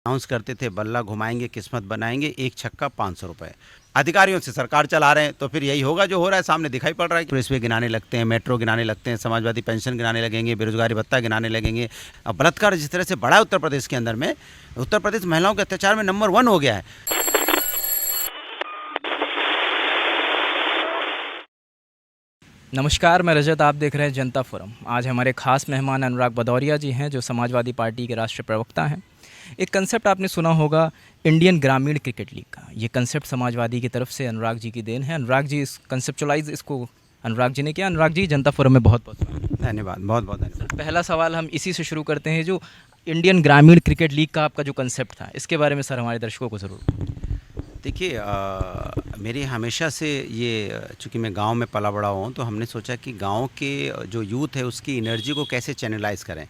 Announce करते थे बल्ला घुमाएंगे किस्मत बनाएंगे, एक छक्का 500 रुपये। अधिकारियों से सरकार चला रहे हैं तो फिर यही होगा जो हो रहा है, सामने दिखाई पड़ रहा है। रेलवे गिनाने लगते हैं, मेट्रो गिनाने लगते हैं, समाजवादी पेंशन गिनाने लगेंगे, बेरोजगारी भत्ता गिनाने लगेंगे। अब बलात्कार जिस तरह से बढ़ा है उत्तर प्रदेश के अंदर में, उत्तर प्रदेश महिलाओं के अत्याचार में नंबर 1 हो गया है। नमस्कार, मैं रजत, आप देख रहे हैं जनता फोरम। आज हमारे खास मेहमान अनुराग भदौरिया जी हैं, जो समाजवादी पार्टी के राष्ट्रीय प्रवक्ता हैं। एक कंसेप्ट आपने सुना होगा, इंडियन ग्रामीण क्रिकेट लीग का। ये कंसेप्ट समाजवादी की तरफ से अनुराग जी की देन है। अनुराग जी इस कंसेप्चुलाइज इसको अनुराग जी ने किया। अनुराग जी, जनता फोरम में बहुत बहुत धन्यवाद, बहुत बहुत धन्यवाद। पहला सवाल हम इसी से शुरू करते हैं, जो इंडियन ग्रामीण क्रिकेट लीग का आपका जो कंसेप्ट था, इसके बारे में सर हमारे दर्शकों को ज़रूर। देखिए, मेरी हमेशा से ये, चूँकि मैं गांव में पला बड़ा हूँ, तो हमने सोचा कि गांव के जो यूथ है उसकी एनर्जी को कैसे चैनलाइज़ करें।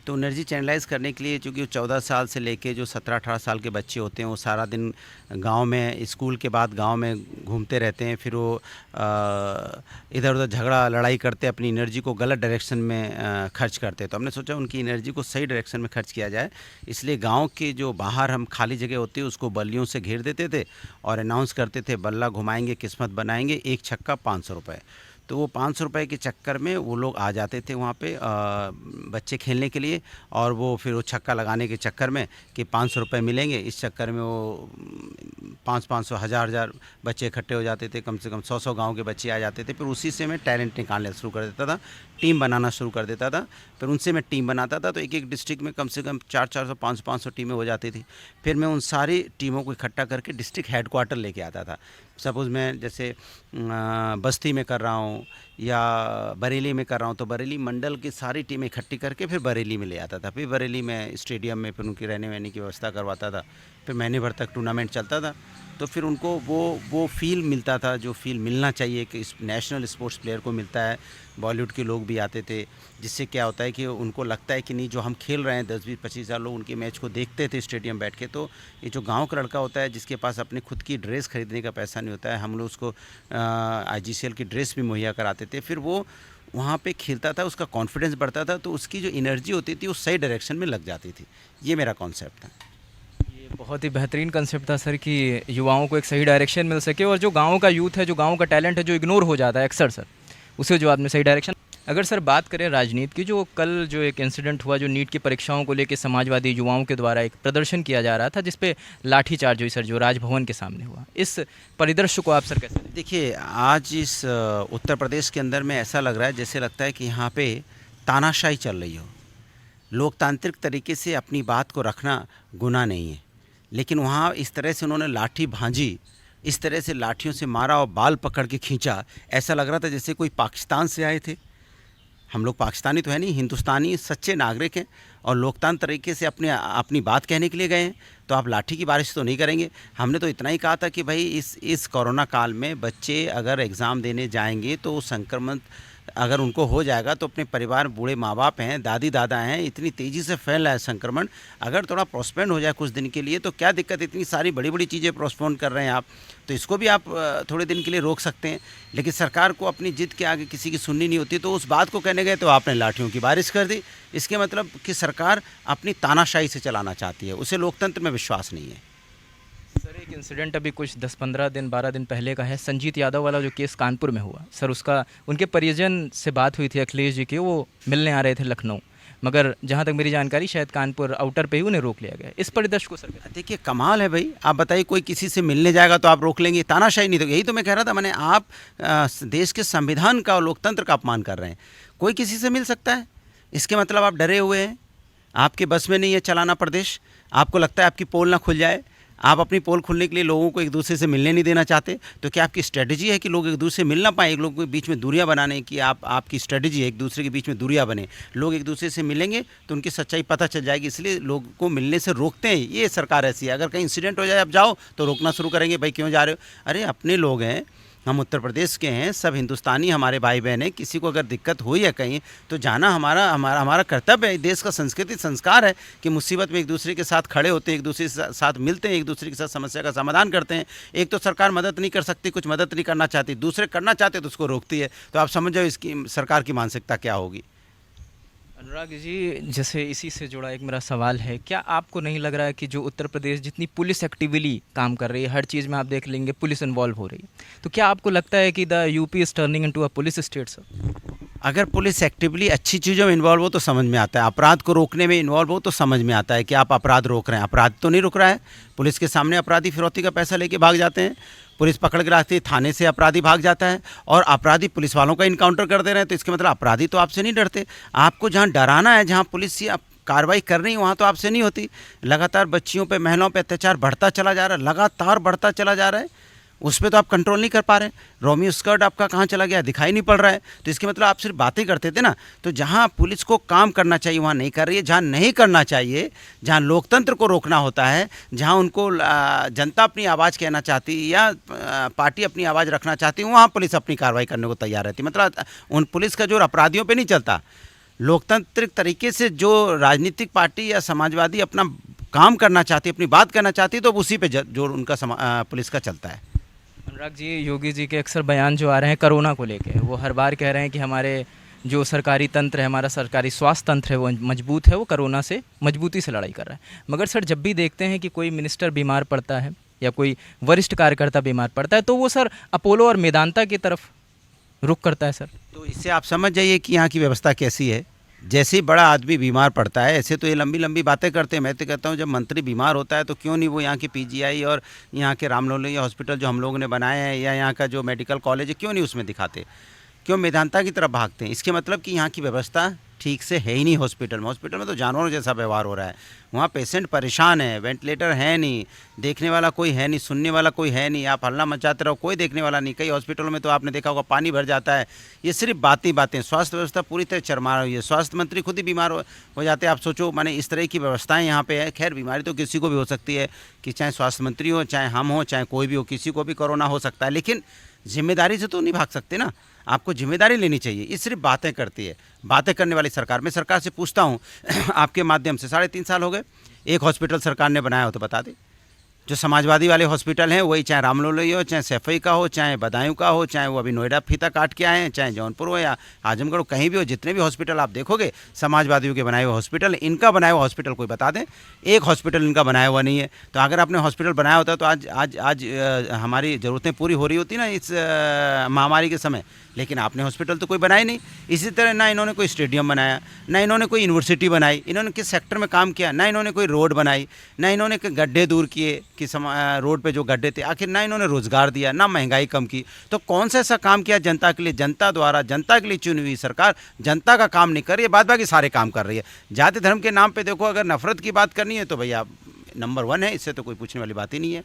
तो एनर्जी चैनलाइज़ करने के लिए, चूँकि 14 साल से लेके जो 17-18 साल के बच्चे होते हैं, वो सारा दिन गांव में, स्कूल के बाद गांव में घूमते रहते हैं। फिर वो इधर उधर झगड़ा लड़ाई करते, अपनी एनर्जी को गलत डायरेक्शन में खर्च करते हैं। तो हमने सोचा उनकी एनर्जी को सही डायरेक्शन में खर्च किया जाए। इसलिए गांव के जो बाहर हम खाली जगह होती है उसको बल्लियों से घेर देते थे और अनाउंस करते थे बल्ला घुमाएंगे किस्मत बनाएंगे, एक छक्का 500 रुपये। तो वो 500 रुपये के चक्कर में वो लोग आ जाते थे वहाँ पे बच्चे खेलने के लिए, और वो फिर वो छक्का लगाने के चक्कर में कि 500 रुपये मिलेंगे, इस चक्कर में वो 500 हज़ार बच्चे इकट्ठे हो जाते थे। कम से कम 100 गांव के बच्चे आ जाते थे। फिर उसी से मैं टैलेंट निकालना शुरू कर देता था, टीम बनाना शुरू कर देता था। फिर उनसे मैं टीम बनाता था, तो एक एक डिस्ट्रिक्ट में कम से कम 400 500 टीमें हो जाती थी। फिर मैं उन सारी टीमों को इकट्ठा करके डिस्ट्रिक्ट हेडक्वार्टर लेके आता था। सपोज़ मैं जैसे बस्ती में कर रहा हूँ या बरेली में कर रहा हूँ, तो बरेली मंडल की सारी टीमें इकट्ठी करके फिर बरेली में ले आता था। फिर बरेली में स्टेडियम में फिर उनकी रहने वहने की व्यवस्था करवाता था। फिर महीने भर तक टूर्नामेंट चलता था। तो फिर उनको वो फील मिलता था जो फील मिलना चाहिए कि इस नेशनल स्पोर्ट्स प्लेयर को मिलता है। बॉलीवुड के लोग भी आते थे, जिससे क्या होता है कि उनको लगता है कि नहीं, जो हम खेल रहे हैं 10-20-25 हज़ार लोग उनके मैच को देखते थे स्टेडियम बैठ के। तो ये जो गांव का लड़का होता है जिसके पास अपने खुद की ड्रेस खरीदने का पैसा नहीं होता है, हम लोग उसको IGCL की ड्रेस भी मुहैया कराते थे। फिर वो वहाँ पे खेलता था, उसका कॉन्फिडेंस बढ़ता था, तो उसकी जो एनर्जी होती थी वो सही डायरेक्शन में लग जाती थी। ये मेरा कॉन्सेप्ट था। ये बहुत ही बेहतरीन कंसेप्ट था सर, कि युवाओं को एक सही डायरेक्शन मिल सके, और जो गाँव का यूथ है, जो गाँव का टैलेंट है, जो इग्नोर हो जाता है अक्सर सर, उसे जो आपने सही डायरेक्शन। अगर सर बात करें राजनीति की, जो कल जो एक इंसिडेंट हुआ, जो नीट की परीक्षाओं को लेकर समाजवादी युवाओं के द्वारा एक प्रदर्शन किया जा रहा था, जिसपे लाठीचार्ज हुई सर, जो राजभवन के सामने हुआ, इस परिदृश्य को आप सर कैसे देखते हैं? देखिए, आज इस उत्तर प्रदेश के अंदर में ऐसा लग रहा है, जैसे लगता है कि यहाँ पे तानाशाही चल रही हो। लोकतांत्रिक तरीके से अपनी बात को रखना गुनाह नहीं है, लेकिन वहाँ इस तरह से उन्होंने लाठी भांजी, इस तरह से लाठियों से मारा और बाल पकड़ के खींचा। ऐसा लग रहा था जैसे कोई पाकिस्तान से आए थे। हम लोग पाकिस्तानी तो है नहीं, हिंदुस्तानी सच्चे नागरिक हैं और लोकतांत्रिक तरीके से अपनी बात कहने के लिए गए हैं। तो आप लाठी की बारिश तो नहीं करेंगे। हमने तो इतना ही कहा था कि भाई इस कोरोना काल में बच्चे अगर एग्ज़ाम देने जाएंगे तो संक्रमण अगर उनको हो जाएगा, तो अपने परिवार, बूढ़े माँ बाप हैं, दादी दादा हैं, इतनी तेज़ी से फैल रहा है संक्रमण, अगर थोड़ा पोस्टपोन हो जाए कुछ दिन के लिए तो क्या दिक्कत। इतनी सारी बड़ी बड़ी चीज़ें पोस्टपोन कर रहे हैं आप, तो इसको भी आप थोड़े दिन के लिए रोक सकते हैं। लेकिन सरकार को अपनी जिद के आगे किसी की सुननी नहीं होती, तो उस बात को कहने गए तो आपने लाठियों की बारिश कर दी। इसके मतलब कि सरकार अपनी तानाशाही से चलाना चाहती है, उसे लोकतंत्र में विश्वास नहीं है। सर एक इंसिडेंट अभी कुछ 10-15 दिन 12 दिन पहले का है, संजीत यादव वाला जो केस कानपुर में हुआ सर, उसका उनके परिजन से बात हुई थी अखिलेश जी की, वो मिलने आ रहे थे लखनऊ, मगर जहाँ तक मेरी जानकारी शायद कानपुर आउटर पे ही उन्हें रोक लिया गया। इस परिदृश्य को सर देखिए, कमाल है भाई। आप बताइए, कोई किसी से मिलने जाएगा तो आप रोक लेंगे? तानाशाही नहीं। तो यही तो मैं कह रहा था, मैंने आप देश के संविधान का और लोकतंत्र का अपमान कर रहे हैं। कोई किसी से मिल सकता है, इसके मतलब आप डरे हुए हैं, आपके बस में नहीं है चलाना प्रदेश। आपको लगता है आपकी पोल ना खुल जाए, आप अपनी पोल खुलने के लिए लोगों को एक दूसरे से मिलने नहीं देना चाहते। तो क्या आपकी स्ट्रेटजी है कि लोग एक दूसरे से मिल ना पाए, एक लोगों के बीच में दूरियां बनाने की आपकी स्ट्रेटजी है, एक दूसरे के बीच में दूरियां बने, लोग एक दूसरे से मिलेंगे तो उनकी सच्चाई पता चल जाएगी, इसलिए लोगों को मिलने से रोकते हैं। ये सरकार ऐसी है। अगर कहीं इंसिडेंट हो जाए आप जाओ तो रोकना शुरू करेंगे, भाई क्यों जा रहे हो? अरे अपने लोग हैं, हम उत्तर प्रदेश के हैं, सब हिंदुस्तानी हमारे भाई बहन हैं। किसी को अगर दिक्कत हुई है कहीं तो जाना हमारा कर्तव्य है। देश का संस्कृति संस्कार है कि मुसीबत में एक दूसरे के साथ खड़े होते हैं, एक दूसरे के साथ मिलते हैं, एक दूसरे के साथ समस्या का समाधान करते हैं। एक तो सरकार मदद नहीं कर सकती, कुछ मदद नहीं करना चाहती, दूसरे करना चाहते तो उसको रोकती है। तो आप समझ जाओ इसकी सरकार की मानसिकता क्या होगी। अनुराग जी, जैसे इसी से जुड़ा एक मेरा सवाल है, क्या आपको नहीं लग रहा है कि जो उत्तर प्रदेश जितनी पुलिस एक्टिवली काम कर रही है, हर चीज़ में आप देख लेंगे पुलिस इन्वॉल्व हो रही है, तो क्या आपको लगता है कि the UP is turning into a police state sir? अगर पुलिस एक्टिवली अच्छी चीज़ों में इन्वॉल्व हो तो समझ में आता है, अपराध को रोकने में इन्वॉल्व हो तो समझ में आता है कि आप अपराध रोक रहे हैं। अपराध तो नहीं रुक रहा है, पुलिस के सामने अपराधी फिरौती का पैसा लेके भाग जाते हैं, पुलिस पकड़ के लाती है, थाने से अपराधी भाग जाता है और अपराधी पुलिस वालों का इनकाउंटर कर दे रहे हैं, तो इसके मतलब अपराधी तो आपसे नहीं डरते। आपको जहाँ डराना है, जहाँ पुलिस ये कार्रवाई कर रही है, वहाँ तो आपसे नहीं होती। लगातार बच्चियों पे, महिलाओं पे अत्याचार बढ़ता चला जा रहा है, लगातार बढ़ता चला जा रहा है, उस पर तो आप कंट्रोल नहीं कर पा रहे। रोमियो स्कर्ट आपका कहाँ चला गया, दिखाई नहीं पड़ रहा है। तो इसके मतलब आप सिर्फ बातें करते थे ना। तो जहाँ पुलिस को काम करना चाहिए वहाँ नहीं कर रही है, जहाँ नहीं करना चाहिए, जहाँ लोकतंत्र को रोकना होता है, जहाँ उनको जनता अपनी आवाज़ कहना चाहती है या पार्टी अपनी आवाज़ रखना चाहती है, वहाँ पुलिस अपनी कार्रवाई करने को तैयार रहती है। मतलब उन पुलिस का जोर अपराधियों पर नहीं चलता। लोकतांत्रिक तरीके से जो राजनीतिक पार्टी या समाजवादी अपना काम करना चाहती है, अपनी बात करना चाहती है, तो उसी पे जोर उनका पुलिस का चलता है। अनुराग जी, योगी जी के अक्सर बयान जो आ रहे हैं कोरोना को लेके, वो हर बार कह रहे हैं कि हमारे जो सरकारी तंत्र है, हमारा सरकारी स्वास्थ्य तंत्र है वो मजबूत है, वो कोरोना से मजबूती से लड़ाई कर रहा है। मगर सर, जब भी देखते हैं कि कोई मिनिस्टर बीमार पड़ता है या कोई वरिष्ठ कार्यकर्ता बीमार पड़ता है, तो वो सर अपोलो और मेदांता की तरफ रुख करता है सर। तो इससे आप समझ जाइए कि यहाँ की व्यवस्था कैसी है। जैसे ही बड़ा आदमी बीमार पड़ता है, ऐसे तो ये लंबी लंबी बातें करते हैं। मैं तो कहता हूँ जब मंत्री बीमार होता है तो क्यों नहीं वो यहाँ की पीजीआई और यहाँ के रामलोलिया हॉस्पिटल जो हम लोगों ने बनाए हैं या यहाँ का जो मेडिकल कॉलेज है, क्यों नहीं उसमें दिखाते, क्यों मेदांता की तरफ भागते हैं। इसके मतलब कि यहाँ की व्यवस्था ठीक से है ही नहीं। हॉस्पिटल में तो जानवरों जैसा व्यवहार हो रहा है। वहाँ पेशेंट परेशान है, वेंटिलेटर है नहीं, देखने वाला कोई है नहीं, सुनने वाला कोई है नहीं, आप हल्ला मचाते रहो, कोई देखने वाला नहीं। कई हॉस्पिटलों में तो आपने देखा होगा पानी भर जाता है। ये सिर्फ बातें। स्वास्थ्य व्यवस्था पूरी तरह चरमरा हुई है। स्वास्थ्य मंत्री खुद ही बीमार हो जाते हैं। आप सोचो, माने इस तरह की व्यवस्थाएँ यहाँ पे है। खैर, बीमारी तो किसी को भी हो सकती है, कि चाहे स्वास्थ्य मंत्री हो, चाहे हम हो, चाहे कोई भी हो, किसी को भी कोरोना हो सकता है। लेकिन जिम्मेदारी से तो नहीं भाग सकते ना, आपको जिम्मेदारी लेनी चाहिए। ये सिर्फ बातें करती है, बातें करने वाली सरकार। मैं सरकार से पूछता हूँ आपके माध्यम से, 3.5 साल हो गए, एक हॉस्पिटल सरकार ने बनाया हो तो बता दे। जो समाजवादी वाले हॉस्पिटल हैं, वही चाहे रामलोली हो, चाहे सैफई का हो, चाहे बदायूं का हो, चाहे वो अभी नोएडा फीता काट के आए हैं, चाहे जौनपुर हो या आजमगढ़ हो, कहीं भी हो, जितने भी हॉस्पिटल आप देखोगे समाजवादियों के बनाए हुए हॉस्पिटल, इनका बनाया हुआ हॉस्पिटल कोई बता दें। एक हॉस्पिटल इनका बनाया हुआ नहीं है। तो अगर आपने हॉस्पिटल बनाया होता तो आज हमारी ज़रूरतें पूरी हो रही होती ना इस महामारी के समय। लेकिन आपने हॉस्पिटल तो कोई बनाया नहीं। इसी तरह ना इन्होंने कोई स्टेडियम बनाया, ना इन्होंने कोई यूनिवर्सिटी बनाई, इन्होंने किस सेक्टर में काम किया, ना इन्होंने कोई रोड बनाई, ना इन्होंने गड्ढे दूर किए कि रोड पे जो गड्ढे थे, आखिर ना इन्होंने रोज़गार दिया, ना महंगाई कम की। तो कौन सा ऐसा काम किया जनता के लिए? जनता द्वारा, जनता के लिए चुनी हुई सरकार जनता का काम नहीं कर रही है, बाद बाकी सारे काम कर रही है। जाति धर्म के नाम पर देखो, अगर नफरत की बात करनी है तो भैया नंबर 1 है, इससे तो कोई पूछने वाली बात ही नहीं है।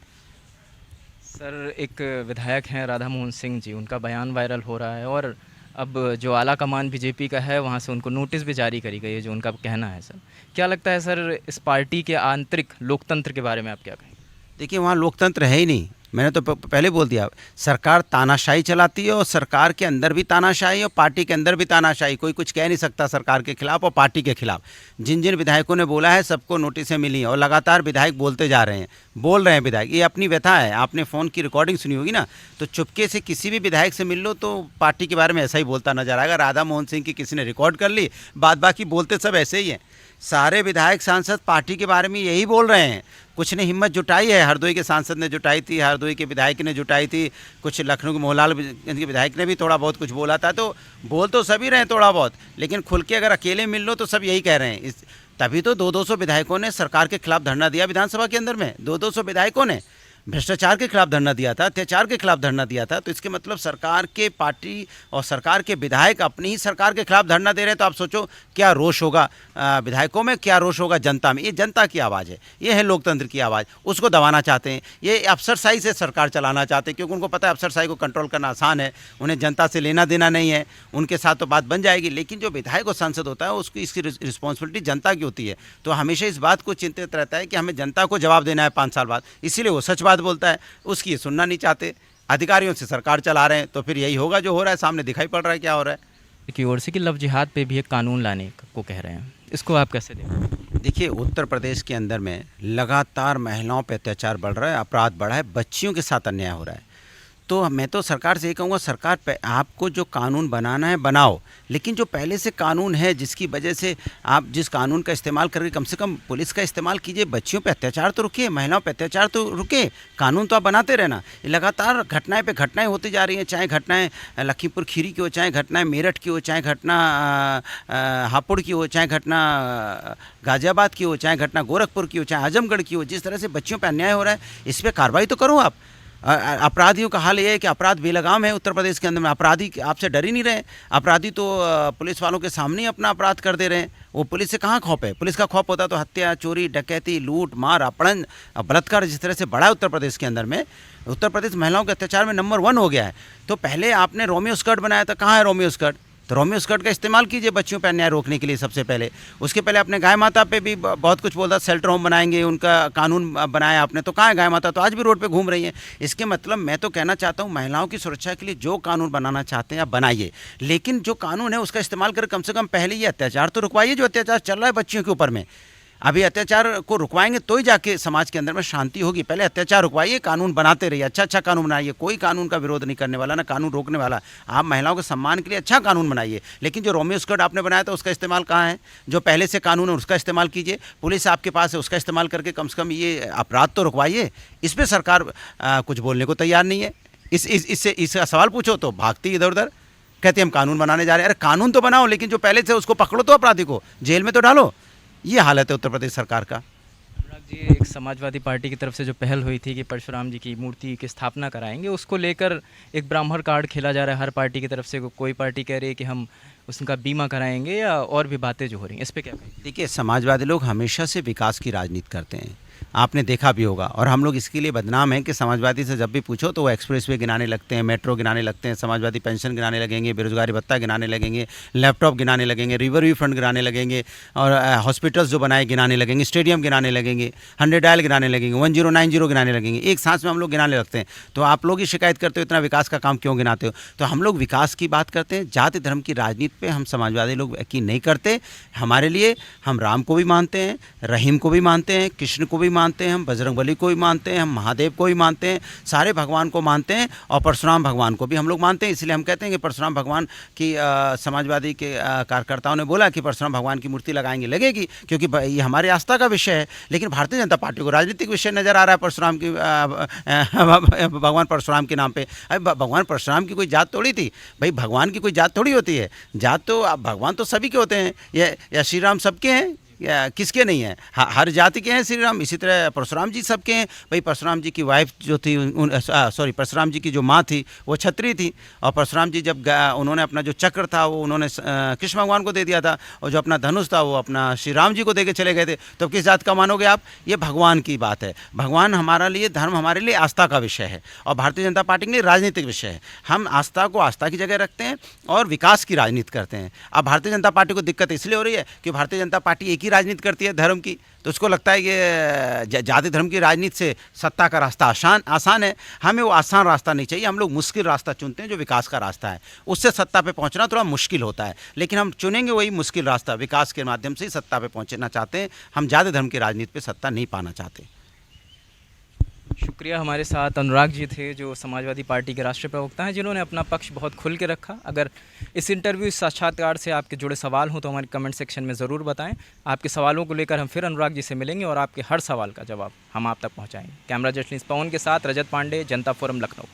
सर, एक विधायक हैं राधा मोहन सिंह जी, उनका बयान वायरल हो रहा है और अब जो आला कमान बीजेपी का है वहाँ से उनको नोटिस भी जारी करी गई है, जो उनका कहना है। सर, क्या लगता है सर, इस पार्टी के आंतरिक लोकतंत्र के बारे में आप क्या कहेंगे? देखिए, वहाँ लोकतंत्र है ही नहीं। मैंने तो पहले बोल दिया, सरकार तानाशाही चलाती है और सरकार के अंदर भी तानाशाही और पार्टी के अंदर भी तानाशाही। कोई कुछ कह नहीं सकता सरकार के खिलाफ और पार्टी के खिलाफ। जिन जिन विधायकों ने बोला है सबको नोटिसें मिली हैं और लगातार विधायक बोलते जा रहे हैं, बोल रहे हैं विधायक। ये अपनी व्यथा है। आपने फ़ोन की रिकॉर्डिंग सुनी होगी ना, तो चुपके से किसी भी विधायक से मिल लो तो पार्टी के बारे में ऐसा ही बोलता नजर आएगा। राधा मोहन सिंह की किसी ने रिकॉर्ड कर ली, बाद बाकी बोलते सब ऐसे ही हैं। सारे विधायक सांसद पार्टी के बारे में यही बोल रहे हैं। कुछ ने हिम्मत जुटाई है, हरदोई के सांसद ने जुटाई थी, हरदोई के विधायक ने जुटाई थी, कुछ लखनऊ के मोहनलाल के विधायक ने भी थोड़ा बहुत कुछ बोला था। तो बोल तो सभी रहे थोड़ा बहुत, लेकिन खुल के अगर अकेले मिल लो तो सब यही कह रहे हैं। तभी तो 200 विधायकों ने सरकार के खिलाफ धरना दिया विधानसभा के अंदर में। 200 विधायकों ने भ्रष्टाचार के खिलाफ धरना दिया था, अत्याचार के खिलाफ धरना दिया था। तो इसके मतलब सरकार के पार्टी और सरकार के विधायक अपनी ही सरकार के खिलाफ धरना दे रहे हैं। तो आप सोचो क्या रोष होगा विधायकों में, क्या रोष होगा जनता में। ये जनता की आवाज़ है, ये है लोकतंत्र की आवाज़। उसको दबाना चाहते हैं, ये अफसरशाही से सरकार चलाना चाहते हैं, क्योंकि उनको पता है अफसरशाही को कंट्रोल करना आसान है, उन्हें जनता से लेना देना नहीं है, उनके साथ तो बात बन जाएगी। लेकिन जो विधायक और सांसद होता है उसकी इसकी रिस्पॉन्सिबिलिटी जनता की होती है। तो हमेशा इस बात को चिंतित रहता है कि हमें जनता को जवाब देना है 5 साल बाद, इसीलिए वो सच बात बोलता है। उसकी सुनना नहीं चाहते, अधिकारियों से सरकार चला रहे हैं। तो फिर यही होगा जो हो रहा है, सामने दिखाई पड़ रहा है क्या हो रहा है। की ओर से कि लव जिहाद पे भी एक कानून लाने को कह रहे हैं, इसको आप कैसे देखते? देखिए, उत्तर प्रदेश के अंदर में लगातार महिलाओं पर अत्याचार बढ़ रहा है, अपराध बढ़ा है, बच्चियों के साथ अन्याय हो रहा है। तो मैं तो सरकार से ये कहूँगा, सरकार आपको जो कानून बनाना है बनाओ, लेकिन जो पहले से कानून है जिसकी वजह से आप जिस कानून का इस्तेमाल करके कम से कम पुलिस का इस्तेमाल कीजिए, बच्चियों पे अत्याचार तो रुके, महिलाओं पे अत्याचार तो रुके, कानून तो आप बनाते रहना। ये लगातार घटनाएं पे घटनाएं होती जा रही हैं, चाहे घटनाएं लखीमपुर खीरी की हो, चाहे घटनाएं मेरठ की हो, चाहे घटना हापुड़ की हो, चाहे घटना गाजियाबाद की हो, चाहे घटना गोरखपुर की हो, चाहे आजमगढ़ की हो। जिस तरह से बच्चियों पर अन्याय हो रहा है, इस पर कार्रवाई तो करो आप। अपराधियों का हाल ये है कि अपराध बेलगाम है उत्तर प्रदेश के अंदर में। अपराधी आपसे डर ही नहीं रहे, अपराधी तो पुलिस वालों के सामने ही अपना अपराध कर दे रहे हैं। वो पुलिस से कहाँ खौफ है? पुलिस का खौफ होता तो हत्या, चोरी, डकैती, लूट मार, अपहरण, बलात्कार जिस तरह से बढ़ा है उत्तर प्रदेश के अंदर में, उत्तर प्रदेश महिलाओं के अत्याचार में नंबर 1 हो गया है। तो पहले आपने रोमियो स्कर्ट बनाया था, कहाँ है रोमियो स्कर्ट? तो रोमियो स्कर्ट का इस्तेमाल कीजिए बच्चियों पर अन्याय रोकने के लिए सबसे पहले। उसके पहले आपने गाय माता पे भी बहुत कुछ बोला, शेल्टर होम बनाएंगे, उनका कानून बनाया आपने, तो कहाँ है गाय माता? तो आज भी रोड पे घूम रही हैं। इसके मतलब मैं तो कहना चाहता हूँ, महिलाओं की सुरक्षा के लिए जो कानून बनाना चाहते हैं आप बनाइए, लेकिन जो कानून है उसका इस्तेमाल कर कम से कम पहले ये अत्याचार तो रुकवाइए जो अत्याचार चल रहा है बच्चियों के ऊपर में। अभी अत्याचार को रुकवाएंगे तो ही जाके समाज के अंदर में शांति होगी। पहले अत्याचार रुकवाइए, कानून बनाते रहिए, अच्छा अच्छा कानून बनाइए। कोई कानून का विरोध नहीं करने वाला, ना कानून रोकने वाला। आप महिलाओं के सम्मान के लिए अच्छा कानून बनाइए, लेकिन जो रोमियो स्कर्ट आपने बनाया था उसका इस्तेमाल कहाँ है? जो पहले से कानून है उसका इस्तेमाल कीजिए, पुलिस आपके पास है उसका इस्तेमाल करके कम से कम ये अपराध तो रुकवाइए। इस पर सरकार कुछ बोलने को तैयार नहीं है। इसका सवाल पूछो तो भागती इधर उधर, कहते हम कानून बनाने जा रहे हैं। अरे कानून तो बनाओ, लेकिन जो पहले से उसको पकड़ो तो अपराधी को जेल में तो डालो। ये हालत है उत्तर प्रदेश सरकार का। अनुराग जी, एक समाजवादी पार्टी की तरफ से जो पहल हुई थी कि परशुराम जी की मूर्ति की स्थापना कराएंगे, उसको लेकर एक ब्राह्मण कार्ड खेला जा रहा है हर पार्टी की तरफ से। कोई पार्टी कह रही है कि हम उसका बीमा कराएंगे, या और भी बातें जो हो रही हैं, इस पर क्या कहेंगे? देखिए, समाजवादी लोग हमेशा से विकास की राजनीति करते हैं, आपने देखा भी होगा। और हम लोग इसके लिए बदनाम हैं कि समाजवादी से जब भी पूछो तो वो एक्सप्रेस वे गिनाने लगते हैं, मेट्रो गिनाने लगते हैं, समाजवादी पेंशन गिनाने लगेंगे, बेरोजगारी भत्ता गिनाने लगेंगे, लैपटॉप गिनाने लगेंगे, रिवर व्यू फंड गिनाने लगेंगे, और हॉस्पिटल्स जो बनाए गिनाने लगेंगे, स्टेडियम गिनाने लगेंगे, 100 डायल गिनाने लगेंगे, 1090 गिनाने लगेंगे। एक सांस में हम लोग गिनाने लगते हैं। तो आप लोग ही शिकायत करते हो इतना विकास का काम क्यों गिनाते हो? तो हम लोग विकास की बात करते हैं, जाति धर्म की राजनीति पे हम समाजवादी लोग यकीन नहीं करते। हमारे लिए हम राम को भी मानते हैं, रहीम को भी मानते हैं, कृष्ण को भी मानते हैं, हम बजरंगबली को भी मानते हैं, हम महादेव को भी मानते हैं, सारे भगवान को मानते हैं, और परशुराम भगवान को भी हम लोग मानते हैं। इसलिए हम कहते हैं कि परशुराम भगवान की समाजवादी के कार्यकर्ताओं ने बोला कि परशुराम भगवान की मूर्ति लगाएंगे, लगेगी, क्योंकि ये हमारे आस्था का विषय है। लेकिन भारतीय जनता पार्टी को राजनीतिक विषय नज़र आ रहा है परशुराम की, भगवान परशुराम के नाम पे। अरे भगवान परशुराम की कोई जात थोड़ी थी भाई, भगवान की कोई जात थोड़ी होती है। जात तो भगवान तो सभी के होते हैं, या श्री राम सबके हैं या किसके नहीं है? हर जाति के हैं श्री राम। इसी तरह परशुराम जी सबके हैं भाई। परशुराम जी की वाइफ जो थी, परशुराम जी की जो माँ थी वो क्षत्रिय थी, और परशुराम जी जब उन्होंने अपना जो चक्र था वो उन्होंने कृष्ण भगवान को दे दिया था, और जो अपना धनुष था वो अपना श्री राम जी को दे के चले गए थे। तो किस जात का मानोगे आप? ये भगवान की बात है। भगवान हमारा लिए, धर्म हमारे लिए आस्था का विषय है, और भारतीय जनता पार्टी के लिए राजनीतिक विषय है। हम आस्था को आस्था की जगह रखते हैं और विकास की राजनीति करते हैं। अब भारतीय जनता पार्टी को दिक्कत इसलिए हो रही है कि भारतीय जनता पार्टी एक ही राजनीति करती है धर्म की, तो उसको लगता है कि जाति धर्म की राजनीति से सत्ता का रास्ता आसान है। हमें वो आसान रास्ता नहीं चाहिए, हम लोग मुश्किल रास्ता चुनते हैं जो विकास का रास्ता है। उससे सत्ता पे पहुंचना थोड़ा मुश्किल होता है, लेकिन हम चुनेंगे वही मुश्किल रास्ता, विकास के माध्यम से ही सत्ता पे पहुंचना चाहते हैं। हम जाति धर्म की राजनीति पे सत्ता नहीं पाना चाहते। शुक्रिया। हमारे साथ अनुराग जी थे, जो समाजवादी पार्टी के राष्ट्रीय प्रवक्ता हैं, जिन्होंने अपना पक्ष बहुत खुल के रखा। अगर इस इंटरव्यू, इस साक्षात्कार से आपके जुड़े सवाल हों तो हमारे कमेंट सेक्शन में ज़रूर बताएं। आपके सवालों को लेकर हम फिर अनुराग जी से मिलेंगे और आपके हर सवाल का जवाब हम आप तक पहुंचाएंगे। कैमरा जर्नलिस्ट पवन के साथ रजत पांडे, जनता फोरम, लखनऊ।